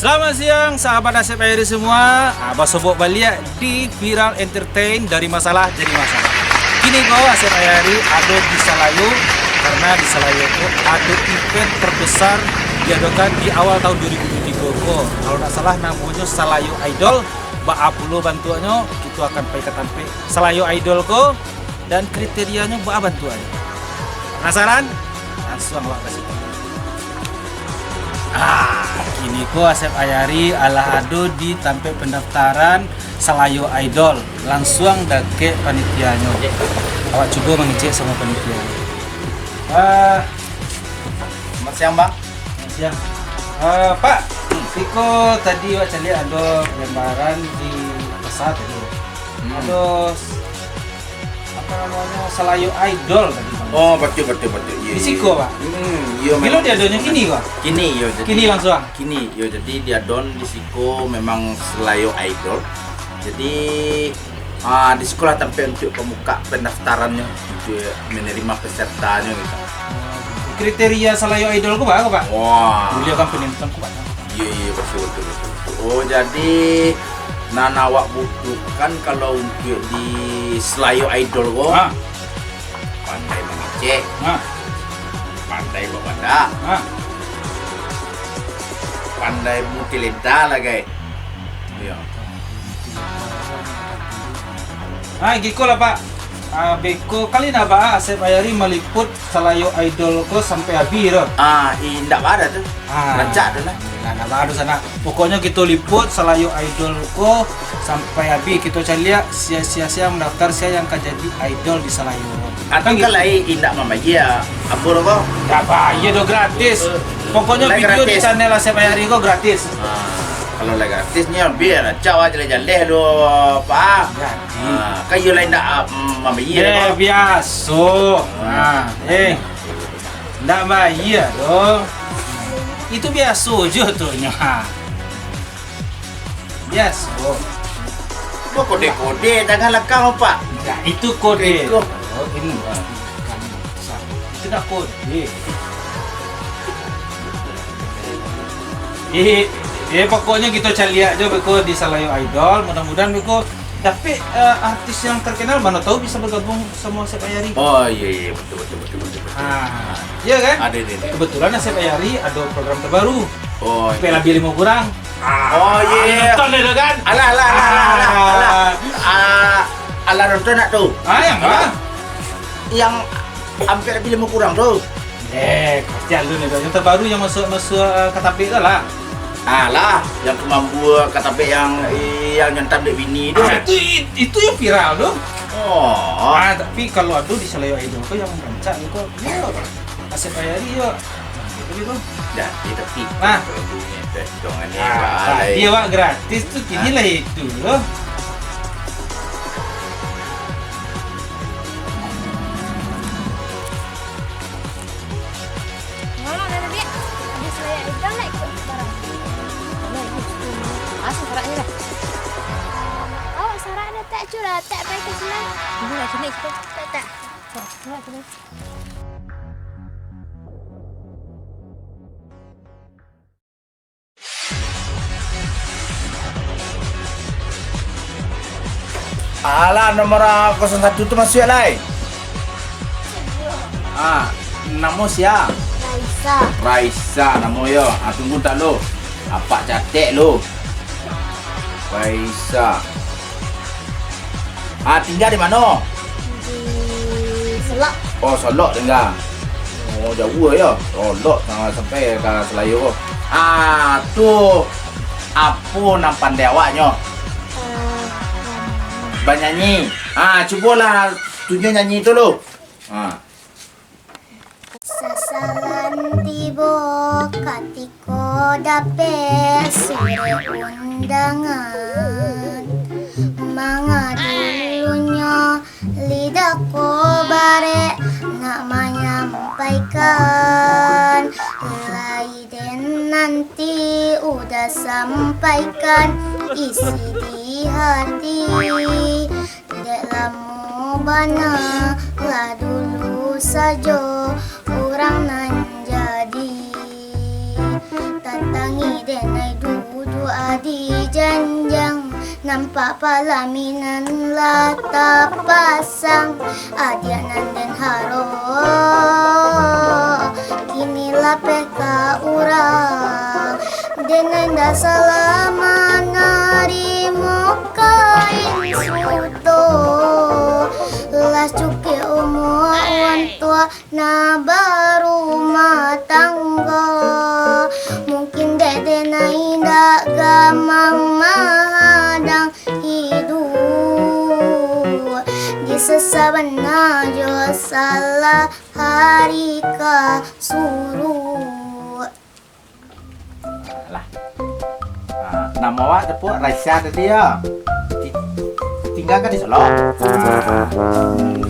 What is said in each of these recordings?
Selamat siang sahabat Asep Airi semua. Abah sobok balik di Viral Entertain dari masalah jadi masalah. Kini kau Asep Airi ada di Salayu karena di Salayu itu ada event terbesar diadakan di awal tahun 2023 kok. Kalau tak salah namanya Salayu Idol. Ba puluh bantuannya kita akan pakai tampe Salayu Idol ko dan kriterianya ba bantuannya. Penasaran? Langsung awak kasih tahu. Kini ko Asep Ayari ala ado di tampe pendaftaran Salayu Idol. Langsung dake panitianya. Awak coba mengecek sama panitia. Selamat siang, Bang. Selamat siang. Pak, Tiko tadi awak cari ada lembaran di pasar tadi. Ada apa namanya Salayu Idol tadi. Oh, betul. Di Siko, Pak. Iya. Bilo dia adanya kini, Pak. Kini, yo. Kini langsung. Kini, yo. Jadi dia don di Siko memang Salayu Idol. Jadi di sekolah sampai untuk pembuka pendaftarannya untuk menerima pesertanya gitu. Kriteria Salayu Idol ko ba, Pak? Wah. Beliau kan penonton ko, Pak. Iya, betul. Oh, jadi Nana awak butuhkan kalau untuk di Salayu Idol ko pandai mengecek, pandai berbada, pandai multilenta lah guys. Iya. Giko lah Pak. Beko kali na ba Asep Ayari meliput Salayu Idol ko sampai habis loh. Indak ada tuh. Rancak tu lah. Nah, baru sana. Pokoknya kita liput Salayu Idol ko sampai habis. Kita cari lihat sia-sia mendaftar saya yang akan jadi idol di Salayu. Atau kalau indak membayar, apa kau? Ya bayar do gratis. Pokoknya video di channel Asep Ayari ko gratis. Kalau lagi gratisnya biar cawa jalan-jalan do Pak. Kayu lain tak membayar. Biasa. Ndak bayar do. Itu biasa je tu nya. Biasa. Kode-kode jangan lekang Pak. Nah, itu kode. Kode. Oh, ini. Itu dah kode. Pokoknya kita cari lihat aja beko di Salayu Idol. Mudah-mudahan beko. Tapi artis yang terkenal mana tahu bisa bergabung sama Asep Ayari. Oh iya betul. Iya kan? Ada. Kebetulan Asep Ayari ada program terbaru. Oh. Pela bili mau kurang. Oh iya. Nonton itu kan? Alah. Alah nonton nak tu. Yang mana? Yang hampir bila mau kurang tu. Kasihan lu nih, yang terbaru yang masuk KTP itu lah. Alah, yang kemampuan KTP yang nyentam dek bini tu. Itu yang viral tu. Oh. Tapi kalau ada di Salayu Idol tu yang rancak itu, yo, Asep Ayari yo. Gitu. Jadi tapi. Dia wak gratis tu kini lah itu loh. Tak pakai senang. Ini lah sini tak. Alah nomor 01 tu masuk lah. Nama siapa? Raisa nama yo. Tunggu tak lo. Apa catek lo? Raisa. Tinggal di mana? Di Selok. Oh, Selok tinggal. Oh, jauh ya. Selok sampai ke Salayu. Tu apa nama pandai awaknya? Bernyanyi. Cubalah tunjuk nyanyi tu lo. Sasaran tibo katiko dapet sore undangan. Manga dulunya lidahku bare nak menyampaikan. Laiden nanti udah sampaikan isi di hati. Tidak lama bana lah dulu saja orang nan jadi. Tantangi denai dulu adi janjang, nampak palaminan lata pasang, adianan dan haro kinilah peta urang, denenda selama narimo kain suto, las cuke umuan tua na baru rumah tangga, mungkin dede na indah gamang mahadang hidup di sesaban najo salah hari ka suruh. Lah. Nama awak tepuk Raisya tadi ya. Tinggal kan di Solo.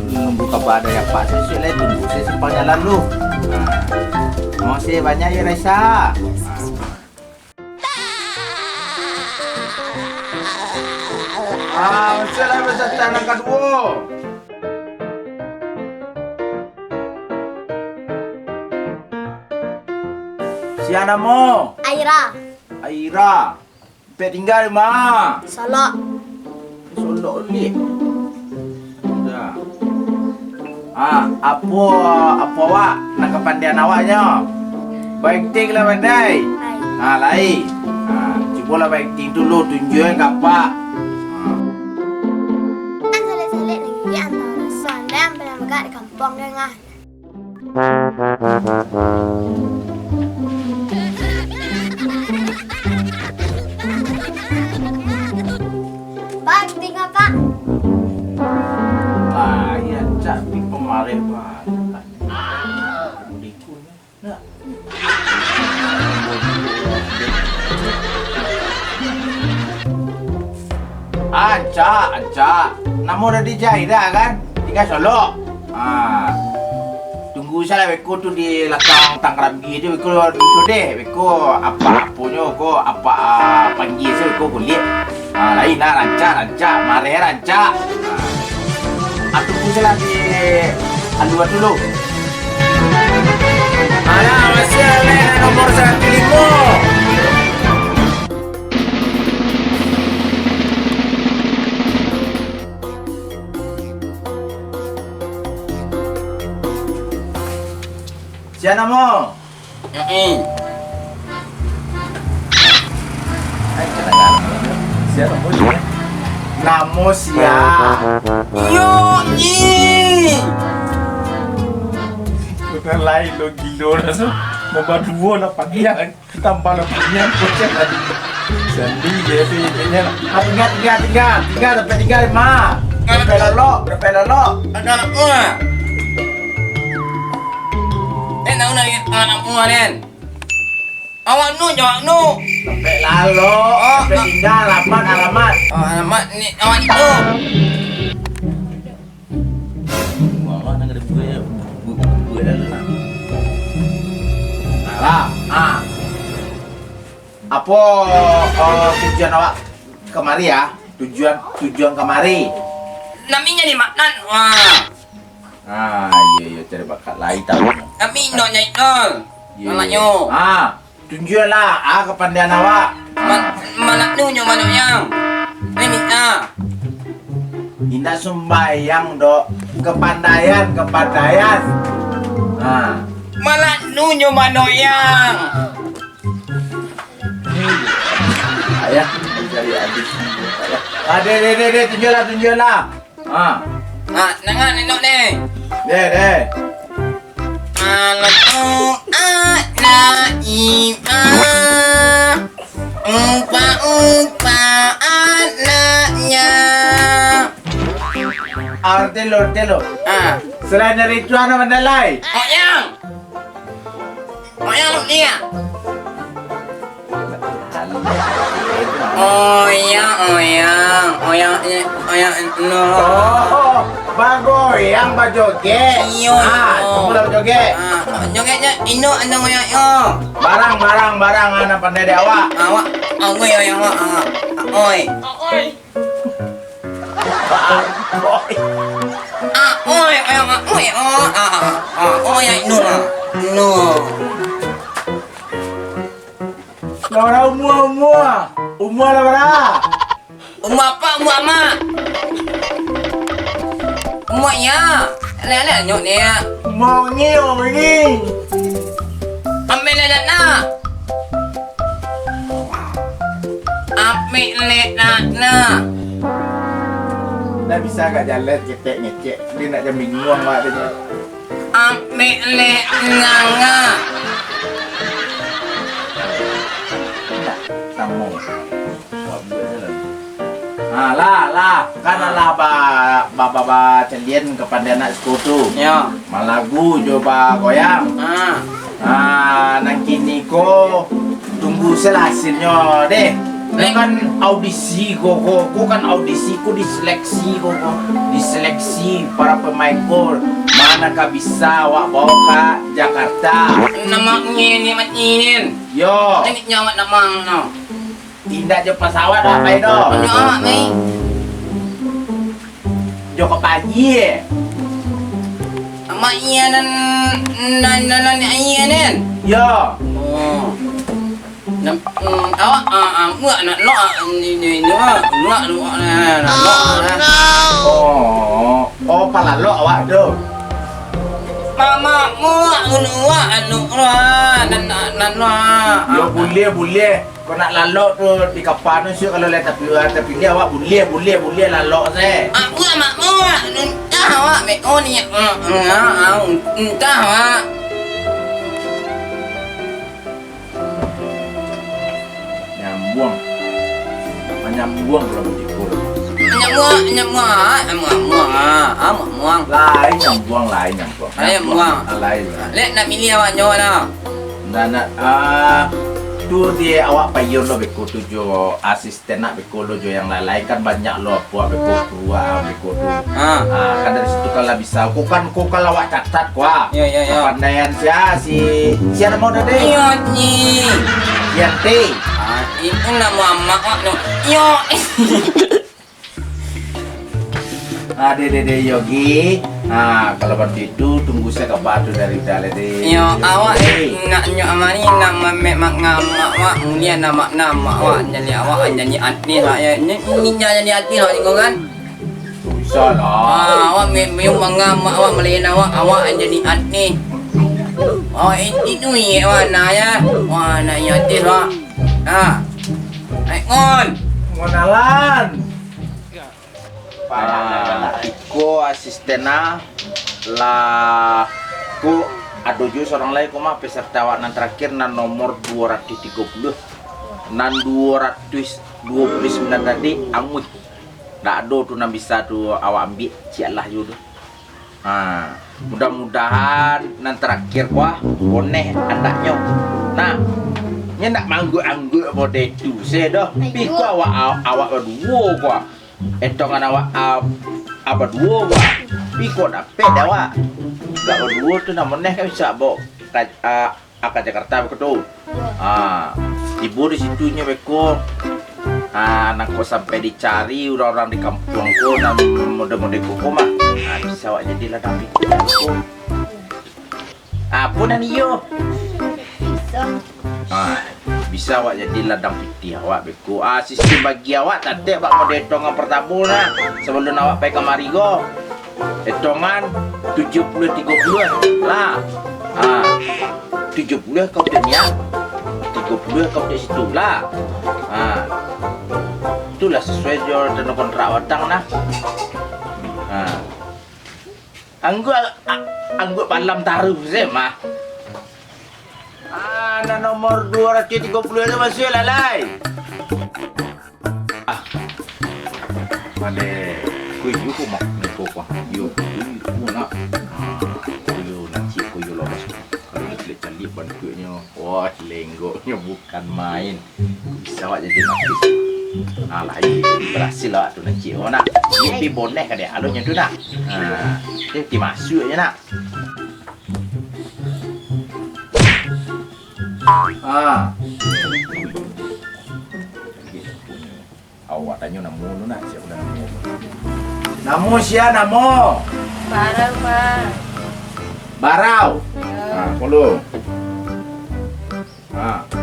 Nunggu kabar dari Pak Sesuai lah, tunggu saya simpang jalan lu. Terima kasih banyak ya Raisya. Masih lah masa tanah kedua. Siapa namamu? Aira, Aira. Sampai tinggal di mana? Solo. Solo ni. Dah. Apa awak nak kepandian awaknya? Baik ting lah pandai. Lain. Cubalah baik ting dulu tunjukin apa. Selit-selit lagi antara sana yang pernah megak di kampung dengan. Pak, tinggal Pak. Ya cak pi pemarih banget. Dikunya. Nak. Ancak. Nama udah dijahit dah kan? Tinggal Solo. Tunggu saya beko tu di belakang Tangrambi dia beko dulu deh. Beko apa punya ko apa panggil saya beko kulit. Lain lah rancak. Mari rancak. Tunggu saya di aluan dulu. Masih ada nomor 105. Siapa namamu? Siapa namamu? Namo siapa? Bukan lain lo gilo rasu. Nombor 2 lah panjang. Tambah lah panjang. Kocak lagi. Sendi je punya. Tinggal sampai tinggal ma. Berapa lolo? Ada anak mua. Tahu nak anak mua ni. Awak nu jawab nu. Sampai lalu. Sampai tinggal alamat. Alamat ni awak itu. Wah, nak ada buat dah lah. Apa tujuan awak kemari ya? Tujuan kemari. Namanya ni maknan. Iya cari bakat lain tahu. Kami nak nyai nol. Malaknya. Tunjuklah kepandian awak. Malak nu nyo malak yang. Ni minta. Indah sembayang dok. Kepandaian. Malak nu nyo malak yang. Ayah, cari adik. Dek, tunjuklah. Nangan nenok ni. Dek. Malak anak imam. Umpa anaknya. Telo. Selain dari itu anak mandalai. Oh yang ni ya. Oh yang no. Bagus, yang berjoget. Semula berjoget. Jogetnya ino anda ngoyak yo. Barang anak pandai dek awak. Awak, aku yang awak. Oi. Oh yang ino. No. Orang mua. Umur lah bara. Umur apa? Umur mak. Umurnya. Lele nyok ni. Umur ni. Ambil le nak. Ambil le nak. Dah bisa kat jalan ngecek. Dia nak jam bingung mak dia. Ambil le nganga. Samo. Lah. Kan lah ba cendien kepada anak sekutu. Ya. Malagu coba goyang. Nang kini ko tunggu hasilnya deh. Kan audisi ko kan audisi ko diseleksi para pemain ko. Manakah bisa awak bawa ke Jakarta? Namanya ni macinin. Yo, Ini nyawa namang no. tindak je pesawat apa itu? Nyawa mai. Jo ke pagi. Mak iya nan iya nen. Yo, Oh. Nam awak muak nak lo ni lo oh palalo awak tu. Mama muak anu nan Yo boleh. Kau nak lalok tu di kapal tu syuk kalau lihat tapi dia awak boleh lalok saya. Mak muak entah awak me oh ni entah awak. Nyambuang kalau begitu. Muang. Lain nyambuang. Lain. Lek nak milih awak nyawa dah. Tu dia awak payun lo beko tu jo asisten nak beko lo jo yang lain kan banyak lo buat beko keluar beko tu. Kan dari situ kalau bisa kau kalau awak catat kuah. Ya. Pandaian siapa mau dah deh. Yo ni. Yang teh. Itu nama mak no. Yo. Dede Yogi. Kalau begitu tunggu saya ke batu dari dalam deh. Yo awak nak nyo amari nama mak mak mulia nama awak jadi awak jadi atlet lah ya. Ni jadi atlet lah kau kan. Bisa lah. Awak memang bangga mak awak melayan awak jadi atlet. Oh itu ni mana ya? Wah nak atlet lah. Ngon. Ngonalan. Iko asistena lah ku ada juga seorang lain ku mah peserta warna terakhir nan nomor 230 nan 229 tadi angui ndak ada tu nan bisa tu awak ambil cialah judo. Mudah-mudahan nan terakhir kuah boneh andaknya. Nah nya nak manggu-anggu bode tu saya dah pi ku awak berdua kuah etongan awak apa dua wak piko dapat awak gak berdua tu namanya kan bisa bawa ke Jakarta begitu. Ibu di situnya beko nak kau sampai dicari orang-orang di kampung ko dan mode-mode koko mah bisa awak jadilah damping ko. Apa dan iyo bisa awak jadi ladang piti awak beku. Sistem bagi awak tak ada bak mode etongan pertama lah sebelum awak pergi kamari go. Etongan 70-30 lah. 70 kau tanya 30 kau di situ lah. Itulah sesuai jual dan kontrak watang nah. Anggut malam taruh saya mah. Nah nomor 230 itu masih lalai. Mane kuyu ko mak ni ko ko. Yo nak. Kuyu nanti kuyu lolos. Kalau dia cari bantunya, wah lenggoknya bukan main. Bisa awak jadi nakis. Lain berhasil awak tu nanti. Oh nak. Ini bonek kan dia alurnya tu nak. Dia dimasuk je nak. Awak tanya nama lu nak siapa nama? Namo siapa namo? Barang, Pak. Barau. Puluh.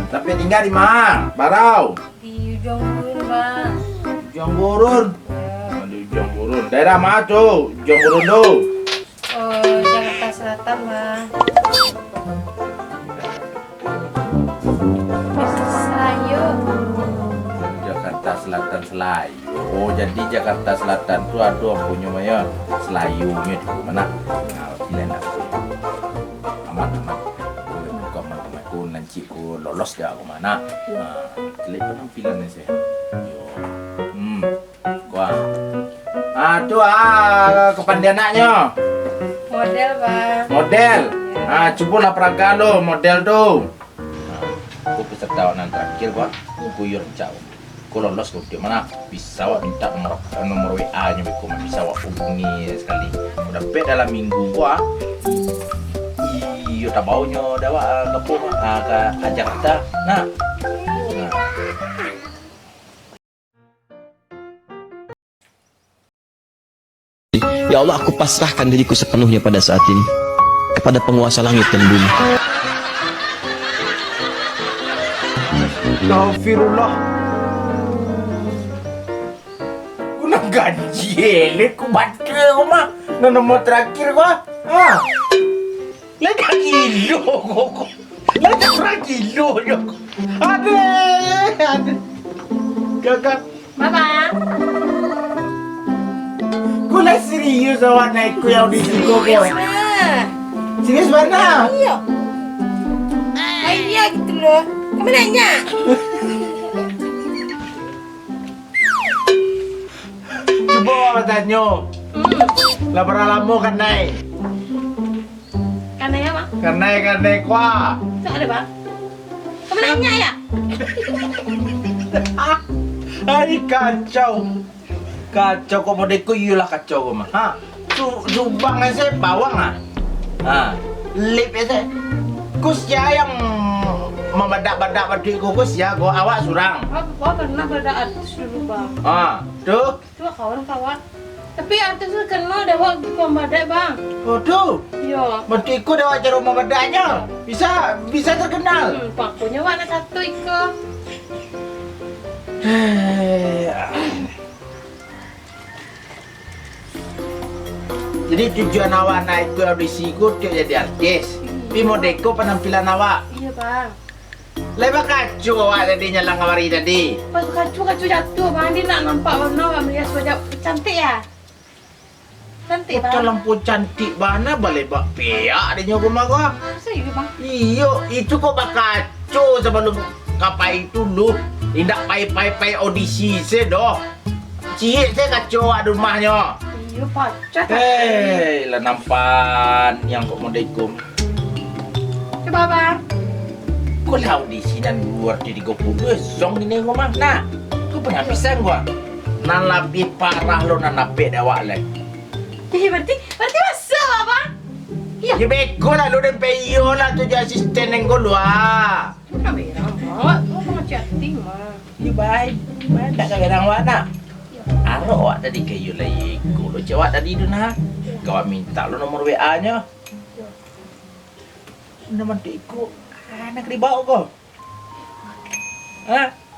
Tapi tinggal di mana? Barau. Di ujung burun bang. Ujung Burun. Ada Ujung Burun. Daerah mana tuh? Ujung Burun tuh. Oh, Jakarta Selatan bang. Selayu. Jakarta Selatan Selayu. Oh, jadi Jakarta Selatan tuh ada punya Maya Selayunya di mana? Nah, pilihan aku. Aman. Kau mana aku nanti ku lolos dah aku mana? Nah, kali penampilannya sih. Yo. Gua. Tuh kepandian anaknya. Model bang. Model. Cobalah peraga lo model tuh. Aku peserta nan terakhir gua. Kuyur jauh. Aku lolos ke mana? Bisa wak minta nomor WA-nya aku bisa wak hubungi sekali. Udah bet dalam minggu gua. Iyo tak baunya dah wak kepung ke Jakarta. Nah. Ya Allah, aku pasrahkan diriku sepenuhnya pada saat ini kepada penguasa langit dan bumi. Astagfirullah. Ku nak gaji ku baca rumah. Nomor terakhir gua. Lagi kilo kok. Lagi kilo yo. Ada. Kakak. Bang. Ku lah serius awak naik ku yang di Siko Serius kau. bang. Serius mana? Iya. Iya gitu loh. Kamu nanya? Coba awak tanya. Lah berapa lama kan naik? Karena ya bang. Kan naik kuah. Itu ada bang. Kamu nanya ya? Hai kacau. Kacau kok modeku iyalah kacau kok mah. Subang saya bawang lip saya. Kus ya yang membadak-badak badiku kus ya gua awak surang. Apa pernah pada artis dulu bang? Tuh. Cuma kawan-kawan. Tapi artis itu kenal dah waktu pembadai bang. Oh tuh. Iya. Badiku dah wajar membadaknya. Bisa terkenal. Pakunya warna satu iko. Jadi tujuan awak naik ke audisi ku untuk jadi artis. Tapi modeko penampilan awak. Iya bang. Lepas kacau awak tadi nyalang kawari tadi. Pas kacu jatuh bang, dia nak nampak warna bang, melihat wajah cantik ya. Cantik bang. Kalau lampu cantik mana boleh bak piak dia rumah gua. Serius bang. Iyo, itu kok bak kacau sebelum kapai itu lu. Indak pai audisi se doh. Cik saya kacau awak di rumahnya. Iya pacar. Lah nampan yang kok modeko. Coba bang. Kau lah audisi dan luar di 30 song ini gua mah. Nah, kau pernah pisang gua. Nan lebih parah lo nan napik awak leh. Berarti masa bang? Iya. Ya beko lah lo dan peyo lah tu jadi asisten yang kau luar. Cuma berang bang. Kau mau chatting mah. Ya baik, tak kadang awak nak. Aro awak tadi kayu lah iko lo cewek tadi tu nah. Kau minta lo nomor WA-nya. Nomor iko nak dibawa kau.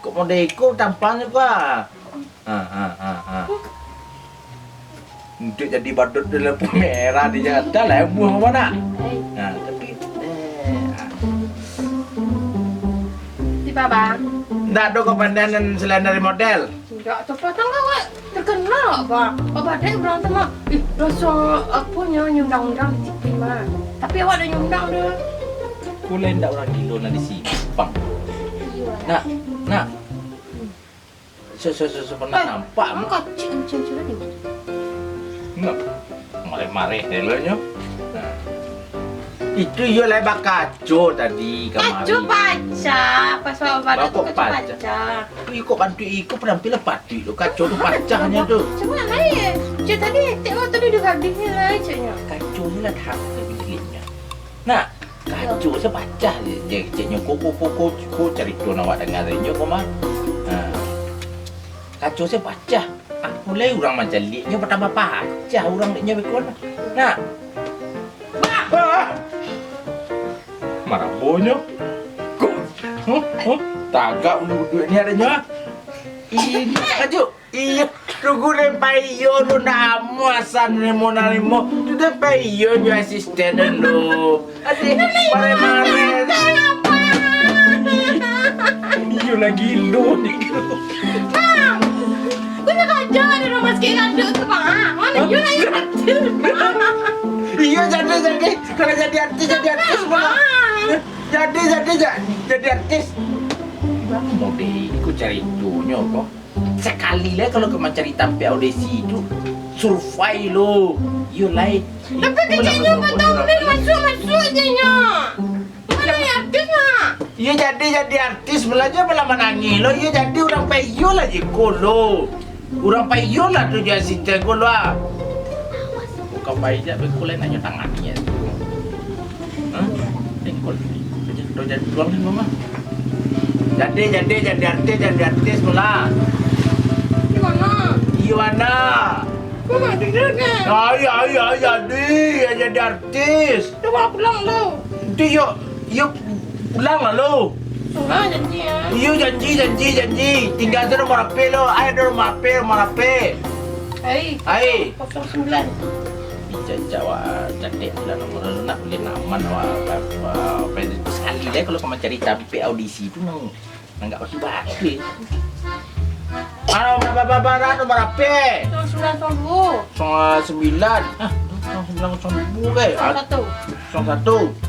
Kok mau deko tampangnya kau. Untuk jadi badut di lampu merah di Jakarta lah buah mana? Tapi Tiba bang. ndak ada kepandangan selain dari model. Enggak, cepat enggak terkenal bang. Badai berantem mah. Rasa apa nyundang-undang di TV mah. Tapi awak ada nyundang dah. Kulai ndak orang gilo na di sini, bang. Nak. So pernah nampak Kamu kacik macam ni. Enggak. Mare-mare helanya. Itu yo lah bak kacau tadi kamari. Kacau baca. Pas awak badai tu Bakok kacau baca. baca. Ikut bantu ikut penampilan pati tu kacau tu pacahnya tu. Cuma lain. Cik tadi tengok tadi dia hadisnya lain ciknya. Kacau ni lah tak bikinnya. Nak, kacau saya baca je ciknya koko cari tu awak dengar dia kau mah. Kacau saya baca. Mulai orang macam liatnya pertama baca orang dia bekon. Nak. Marah bonyo. Tagak ulu duit ni adanya. Ini aja. Iya, tunggu deh payo lu namasan nemo. Tu deh payo ni asisten lu. Adik, mare. Iyo lagi lu ni. Bang, gue nak kerja di rumah sekian ada tu bang. Mana you nak kerja? Iya jadi. Kalau jadi artis malah. Jadi artis. Mau deh, aku cari dunia kok. Sekali lah kalau kau cari tampil audisi itu survei lo. You like. Tapi kerjanya betul ni masuk je nya. Mana yang artis nak? Iya jadi artis belajar malah menangis lo. Iya jadi orang payo lah je lo. Orang payo lah tu jadi asisten lo lah. Bukan payo je, aku lain nanya tangan ni. Hah? Tengok ni. Jadi tuang ni mama. Jadi artis mula. Di mana? Iwana. Kau nak dengar kan? Jadi artis. Coba pulang lo. Itu yuk pulang lah lo. Sudah janji ya. Iyo janji. Tinggal tu nomor HP lo. Ada nomor HP. Hai. Hai. 09. Jawa cantik lah nomor lo nak boleh naman apa sekali lah kalau kau cari tapi audisi tu nang enggak batu. Berapa nomor HP? 09. 09. Ah, 09 ke? 01.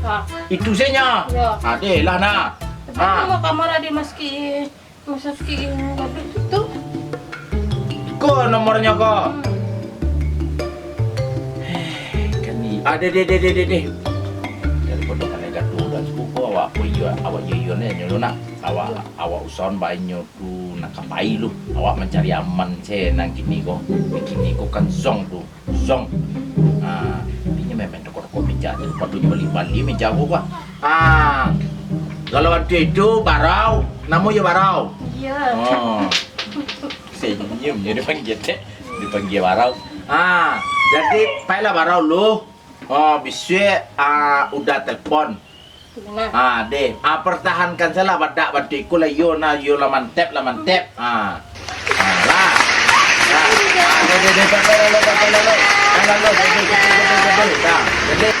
Ah. Itu saja. Ya. Ada lah nak. Nama kamar ada masukin gaduh tu. Ko nomornya ko. Kan ni. Ada deh. Daripada kan gaduh dan suku awak yo ni nyuruh nak awak usahawan banyak tu nak kapai lu. Awak mencari aman saya nang kini ko. Kini ko kan zong. Ini memang toko meja tu patut beli meja ko pak. Kalau waktu itu barau, namanya barau. Ya. Oh. Senyum dia dipanggil barau. Jadi paylah barau lu. Bisa udah telepon. Deh. Pertahankan salah badak batiku lah yo lah mantep. Lah. Jadi